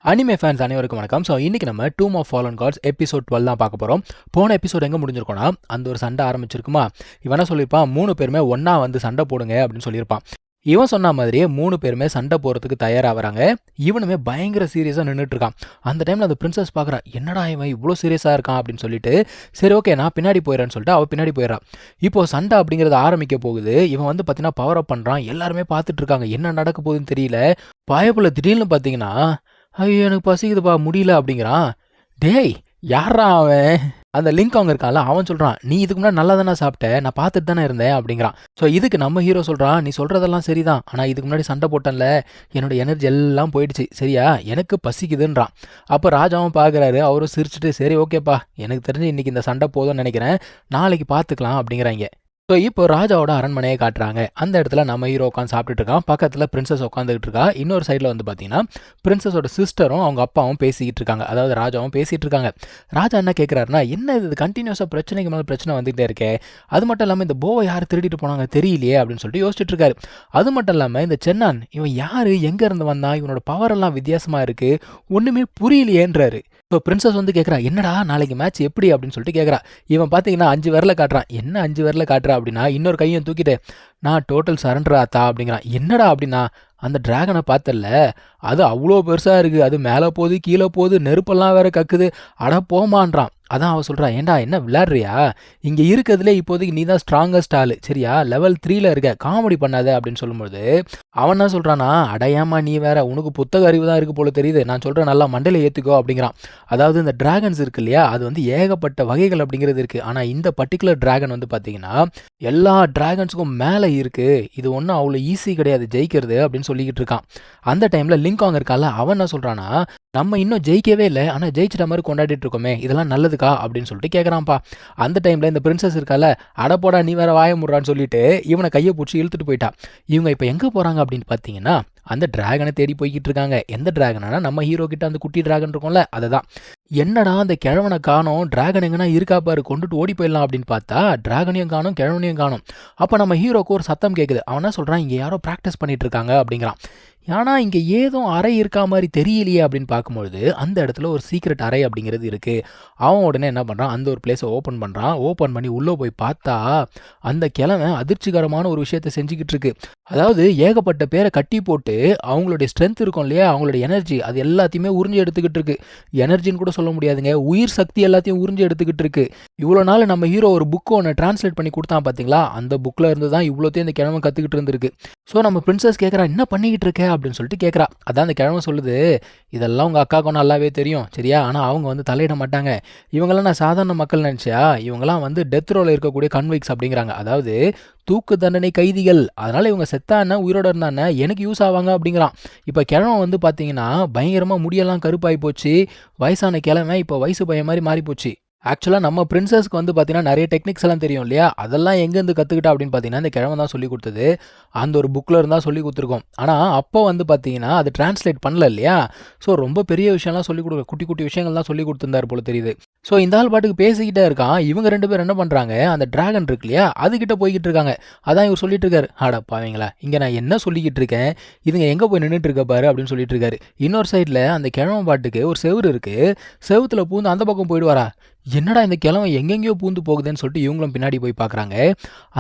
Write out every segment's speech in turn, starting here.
Anime fans அனைவருக்கும் வணக்கம். So இன்னைக்கு நம்ம டூம் ஆஃப் ஃபாலன் காட்ஸ் எபிசோட் 12 தான் பார்க்க போகிறோம். போன எபிசோட் எங்கே முடிஞ்சிருக்கோன்னா, அந்த ஒரு சண்டை ஆரம்பிச்சிருக்குமா, இவனா சொல்லியிருப்பான் 3 பேருமே ஒன்றா வந்து சண்டை போடுங்க அப்படின்னு சொல்லியிருப்பான். இவன் சொன்ன மாதிரியே 3 பேருமே சண்டை போகிறதுக்கு தயாராகிறாங்க. இவனுமே பயங்கர சீரியஸாக நின்றுட்டு இருக்கான். அந்த டைமில் அந்த பிரின்சஸ் பார்க்குறா, என்னடா இவன் இவ்வளோ சீரியஸாக இருக்கான் அப்படின்னு சொல்லிட்டு, சரி ஓகே நான் பின்னாடி போயிடறேன்னு சொல்லிட்டு அவள் பின்னாடி போயிடறான். இப்போது சண்டை அப்படிங்கிறது ஆரம்பிக்க போகுது. இவன் வந்து பார்த்தீங்கன்னா பவர் அப் பண்ணுறான். எல்லாருமே பார்த்துட்டு இருக்காங்க, என்ன நடக்க போகுதுன்னு தெரியல. பயப்புல திடீர்னு பார்த்தீங்கன்னா, ஐயோ எனக்கு பசிக்குதுப்பா முடியல அப்படிங்கிறான். டேய் யாரா அவன்? அந்த லிங்க் அவங்க இருக்கான்ல, அவன் சொல்கிறான், நீ இதுக்கு முன்னாடி நல்லா தானே சாப்பிட்ட, நான் பார்த்துட்டு தானே இருந்தேன் அப்படிங்கிறான். ஸோ இதுக்கு நம்ம ஹீரோ சொல்கிறான், நீ சொல்கிறதெல்லாம் சரிதான், ஆனால் இதுக்கு முன்னாடி சண்டை போட்டேன்ல, என்னோட எனர்ஜி எல்லாம் போயிடுச்சு சரியா, எனக்கு பசிக்குதுன்றான். அப்போ ராஜாவும் பார்க்குறாரு, அவரும் சிரிச்சுட்டு சரி ஓகேப்பா, எனக்கு தெரிஞ்சு இன்றைக்கி இந்த சண்டை போதும்னு நினைக்கிறேன், நாளைக்கு பார்த்துக்கலாம் அப்படிங்கிறாங்க. ஸோ இப்போ ராஜாவோட அரண்மனையை காட்டுறாங்க. அந்த இடத்துல நம்ம ஹீரோ உட்காந்து சாப்பிட்டுட்டு இருக்கான். பக்கத்தில் பிரின்சஸ் உட்காந்துக்கிட்டு இருக்கா. இன்னொரு சைடில் வந்து பார்த்தீங்கன்னா பிரின்சஸோட சிஸ்டரும் அவங்க அப்பாவும் பேசிக்கிட்டு இருக்காங்க. அதாவது ராஜாவும் பேசிகிட்டு இருக்காங்க. ராஜா என்ன கேட்குறாருன்னா, என்ன இது கண்டினியூஸாக பிரச்சனைக்கு மேலே பிரச்சனை வந்துகிட்டே இருக்கே, அது மட்டும் இல்லாமல் இந்த போவை யார் திருடிட்டு போனாங்க தெரியலையே அப்படின்னு சொல்லிட்டு யோசிச்சுட்டு இருக்காரு. அது மட்டும் இல்லாமல் இந்த சென்னான் இவன் யார், எங்கேருந்து வந்தான், இவனோட பவர் எல்லாம் வித்தியாசமாக இருக்குது, ஒன்றுமே புரியலையேன்றாரு. இப்போ பிரின்சஸ் வந்து கேட்குறா, என்னடா நாளைக்கு மேட்ச் எப்படி அப்படின்னு சொல்லிட்டு கேட்குறா. இவன் பார்த்தீங்கன்னா 5 விரல காட்டுறான். என்ன 5 விரல காட்டுறா அப்படின்னா, இன்னொரு கையும் தூக்கிட்டு நான் டோட்டல் சரண்டர் ஆத்தா அப்படிங்கிறான். என்னடா அப்படின்னா, அந்த டிராகனை பார்த்தல, அது அவ்வளோ பெருசாக இருக்குது, அது மேலே போகுது கீழே போகுது, நெருப்பெல்லாம் வேற கக்குது, அட போமான்றான். அதான் அவன் சொல்கிறான், ஏண்டா என்ன விளையாடுறியா, இங்கே இருக்கிறதுலே இப்போதைக்கு நீ தான் ஸ்ட்ராங்கஸ்ட் ஆள் சரியா, லெவல் 3ல் இருக்க, காமெடி பண்ணாத அப்படின்னு சொல்லும்போது அவன் என்ன சொல்கிறான்னா, அடையாமா நீ வேற, உனக்கு புத்தக அறிவு தான் இருக்குது போல தெரியுது, நான் சொல்கிறேன் நல்லா மண்டையில் ஏற்றுக்கோ அப்படிங்கிறான். அதாவது இந்த டிராகன்ஸ் இருக்கு இல்லையா, அது வந்து ஏகப்பட்ட வகைகள் அப்படிங்கிறது இருக்குது. ஆனால் இந்த பர்டிகுலர் டிராகன் வந்து பார்த்தீங்கன்னா எல்லா டிராகன்ஸுக்கும் மேலே இருக்குது, இது ஒன்றும் அவ்வளோ ஈஸி கிடையாது ஜெயிக்கிறது அப்படின்னு சொல்லிக்கிட்டு இருக்கான். அந்த டைமில் லிங்காங் இருக்கால, அவன் என்ன சொல்கிறான்னா, நம்ம இன்னும் ஜெயிக்கவே இல்லை, ஆனால் ஜெயிச்சிட்ட மாதிரி கொண்டாடிட்டு இருக்கோமே, இதெல்லாம் நல்லதுக்கா அப்படின்னு சொல்லிட்டு கேட்குறான்ப்பா. அந்த டைமில் இந்த பிரின்சஸ் இருக்கால, அடப்போடா நீ வேற வாய முடுறான்னு சொல்லிட்டு இவனை கையை பிடிச்சி இழுத்துட்டு போயிட்டா. இவங்க இப்போ எங்கே போகிறாங்க அப்படின்னு பார்த்தீங்கன்னா, அந்த டிராகனை தேடி போய்கிட்டு இருக்காங்க. எந்த டிராகனா, நம்ம ஹீரோ கிட்ட அந்த குட்டி டிராகன் இருக்கும்ல, அதுதான். என்னடா அந்த கிழவனை காணோம், டிராகன் எங்கன்னா இருக்கா பாரு, கொண்டுட்டு ஓடி போயிடலாம் அப்படின்னு பார்த்தா டிராகனையும் காணும் கிழவனையும் காணும். அப்போ நம்ம ஹீரோக்கு ஒரு சத்தம் கேட்குது. அவனா சொல்கிறான், இங்கே யாரோ ப்ராக்டிஸ் பண்ணிட்டு இருக்காங்க அப்படிங்கிறான். ஆனால் இங்கே ஏதோ அறை இருக்கா மாதிரி தெரியலையே அப்படின்னு பார்க்கும்பொழுது அந்த இடத்துல ஒரு சீக்ரெட் அறை அப்படிங்கிறது இருக்குது. அவன் உடனே என்ன பண்ணுறான், அந்த ஒரு பிளேஸை ஓப்பன் பண்ணுறான். ஓப்பன் பண்ணி உள்ளே போய் பார்த்தா அந்த கிழமை அதிர்ச்சிகரமான ஒரு விஷயத்தை செஞ்சுக்கிட்டு இருக்கு. அதாவது ஏகப்பட்ட பேரை கட்டி போட்டு அவங்களுடைய ஸ்ட்ரென்த் இருக்கும் இல்லையா, அவங்களுடைய எனர்ஜி, அது எல்லாத்தையுமே உறிஞ்சி எடுத்துக்கிட்டு இருக்கு. எனர்ஜின்னு கூட சொல்ல முடியாதுங்க, உயிர் சக்தி எல்லாத்தையும் உறிஞ்சி எடுத்துக்கிட்டு இருக்கு. இவ்வளோ நாள் நம்ம ஹீரோ ஒரு புக்கு ஒன்று டிரான்ஸ்லேட் பண்ணி கொடுத்தான் பார்த்தீங்களா, அந்த புக்கில் இருந்து தான் இவ்வளோத்தையும் இந்த கிழமை கற்றுக்கிட்டு இருந்திருக்கு. ஸோ நம்ம பிரின்சஸ் கேட்குறா, என்ன பண்ணிக்கிட்டு இருக்க அப்படின்னு சொல்லிட்டு கேட்குறா. அதான் அந்த கிழமை சொல்லுது, இதெல்லாம் உங்கள் அக்காவுக்கும் நல்லாவே தெரியும் சரியா, ஆனால் அவங்க வந்து தலையிட மாட்டாங்க, இவங்கெல்லாம் நான் சாதாரண மக்கள் நினச்சியா, இவங்கெல்லாம் வந்து டெத் ரோவில் இருக்கக்கூடிய கன்விக்ஸ் அப்படிங்கிறாங்க, அதாவது தூக்கு தண்டனை கைதிகள், அதனால் இவங்க செத்தான உயிரோடு இருந்தானே எனக்கு யூஸ் ஆவாங்க அப்படிங்கிறான். இப்போ கிழமை வந்து பார்த்தீங்கன்னா பயங்கரமாக முடியெல்லாம் கருப்பாகி போச்சு, வயசான கிழமை இப்போ வயசு பையன் மாதிரி மாறி போச்சு. ஆக்சுவலாக நம்ம பிரின்சஸ்க்கு வந்து பார்த்தீங்கன்னா நிறைய டெக்னிக்ஸ் எல்லாம் தெரியும் இல்லையா, அதெல்லாம் எங்கேருந்து கற்றுக்கிட்டா அப்படின்னு பார்த்தீங்கன்னா இந்த கிழமை தான் சொல்லி கொடுத்தது. அந்த ஒரு புக்கில் இருந்தால் சொல்லி கொடுத்துருக்கோம். ஆனால் அப்போ வந்து பார்த்தீங்கன்னா அது டிரான்ஸ்லேட் பண்ணல இல்லையா, ஸோ ரொம்ப பெரிய விஷயம்லாம் சொல்லி கொடுக்க, குட்டி குட்டி விஷயங்கள் தான் சொல்லி கொடுத்துருந்தார் போல தெரியுது. ஸோ இந்த ஆள் பாட்டுக்கு பேசிக்கிட்டே இருக்கான். இவங்க 2 பேரும் என்ன பண்ணுறாங்க, அந்த டிராகன் இருக்கு இல்லையா அதுக்கிட்ட போய்கிட்டு இருக்காங்க. அதான் இவர் சொல்லிட்டு இருக்காரு, ஆடப்பாவீங்களா இங்கே நான் என்ன சொல்லிக்கிட்டு இருக்கேன், இதுங்க எங்கே போய் நின்றுட்டு இருக்க பாரு அப்படின்னு சொல்லிட்டு இருக்காரு. இன்னொரு சைடில் அந்த கிழமை பாட்டுக்கு ஒரு செவுரு இருக்குது, செவுத்துல பூந்து அந்த பக்கம் போயிடுவாரா, என்னடா இந்த கிழமை எங்கெங்கேயோ பூந்து போகுதுன்னு சொல்லிட்டு இவங்களும் பின்னாடி போய் பார்க்குறாங்க.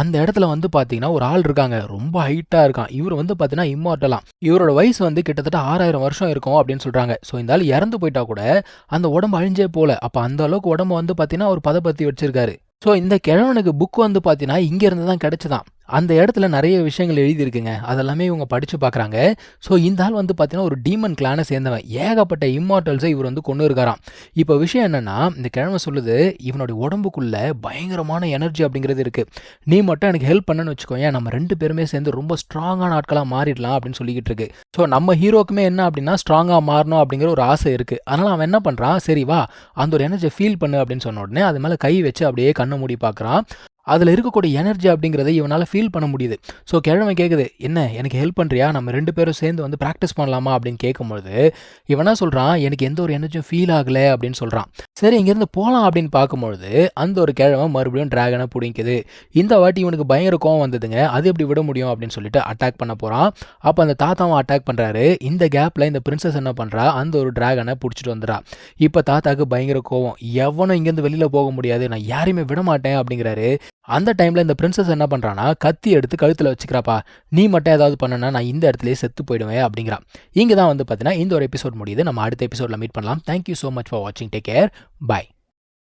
அந்த இடத்துல வந்து பார்த்தீங்கன்னா ஒரு ஆள் இருக்காங்க, ரொம்ப ஹைட்டாக இருக்கான். இவர் வந்து பார்த்தீங்கன்னா இம்மார்டலாம், இவரோட வயசு வந்து கிட்டத்தட்ட 6000 வருஷம் இருக்கும் அப்படின்னு சொல்கிறாங்க. ஸோ இந்த ஆள் இறந்து போயிட்டா கூட அந்த உடம்பு அழிஞ்சே போல, அப்போ அந்த அளவுக்கு உடம்பு வந்து பார்த்தீங்கன்னா ஒரு பதப்படுத்தி வச்சிருக்காரு. ஸோ இந்த கிழவனுக்கு புக் வந்து பார்த்தீங்கன்னா இங்கேருந்து தான் கிடச்சிதான். அந்த இடத்துல நிறைய விஷயங்கள் எழுதியிருக்குங்க, அதெல்லாமே இவங்க படித்து பார்க்குறாங்க. ஸோ இந்த ஆள் வந்து பார்த்தீங்கன்னா ஒரு டீமன் கிளானை சேர்ந்தவன், ஏகப்பட்ட இம்மார்டல்ஸை இவர் வந்து கொண்டு இருக்காராம். இப்போ விஷயம் என்னென்னா, இந்த கிழமை சொல்லுது, இவனுடைய உடம்புக்குள்ளே பயங்கரமான எனர்ஜி அப்படிங்கிறது இருக்குது, நீ மட்டும் எனக்கு ஹெல்ப் பண்ணுன்னு வச்சுக்கோங்க, நம்ம 2 பேருமே சேர்ந்து ரொம்ப ஸ்ட்ராங்கான ஆட்களாக மாறிடலாம் அப்படின்னு சொல்லிக்கிட்டு இருக்கு. ஸோ நம்ம ஹீரோக்குமே என்ன அப்படின்னா ஸ்ட்ராங்காக மாறணும் அப்படிங்கிற ஒரு ஆசை இருக்குது. அதனால் அவன் என்ன பண்ணுறான், சரி வா அந்த ஒரு எனர்ஜியை ஃபீல் பண்ணு அப்படின்னு சொன்ன உடனே அது மேலே கை வச்சு அப்படியே கண்ணை மூடி பார்க்குறான். அதில் இருக்கக்கூடிய எனர்ஜி அப்படிங்கிறத இவனால் ஃபீல் பண்ண முடியுது. ஸோ கிழமை கேட்குது, என்ன எனக்கு ஹெல்ப் பண்ணுறியா, நம்ம 2 பேரும் சேர்ந்து வந்து ப்ராக்டிஸ் பண்ணலாமா அப்படின்னு கேட்கும்பொழுது இவனா சொல்கிறான், எனக்கு எந்த ஒரு எனர்ஜியும் ஃபீல் ஆகலை அப்படின்னு சொல்கிறான். சரி இங்கேருந்து போகலாம் அப்படின்னு பார்க்கும்பொழுது அந்த ஒரு கிழமை மறுபடியும் டிராகனை பிடிக்குது. இந்த வாட்டி இவனுக்கு பயங்கர கோவம் வந்ததுங்க. அது எப்படி விட முடியும் அப்படின்னு சொல்லிட்டு அட்டாக் பண்ண போகிறான். அப்போ அந்த தாத்தாவும் அட்டாக் பண்ணுறாரு. இந்த கேப்பில் இந்த பிரின்சஸ் என்ன பண்ணுறா, அந்த ஒரு டிராகனை பிடிச்சிட்டு வந்துடுறா. இப்போ தாத்தாக்கு பயங்கர கோவம், எவனும் இங்கேருந்து வெளியில் போக முடியாது, நான் யாரையுமே விட மாட்டேன் அப்படிங்கிறாரு. அந்த டைமில் இந்த பிரின்சஸ் என்ன பண்ணுறான்னா, கத்தி எடுத்து கழுத்தில் வச்சுக்கிறாப்பா, நீ மட்டும் ஏதாவது பண்ணனா நான் இந்த இடத்துலேயே செத்து போயிடுவேன் அப்படிங்கிறான். இங்கே தான் வந்து பார்த்தீங்கன்னா இந்த ஒரு எபிசோட் முடியுது. நம்ம அடுத்த எபிசோடில் மீட் பண்ணலாம். தேங்க்யூ ஸோ மச் ஃபார் வாட்சிங். Take care. பாய்.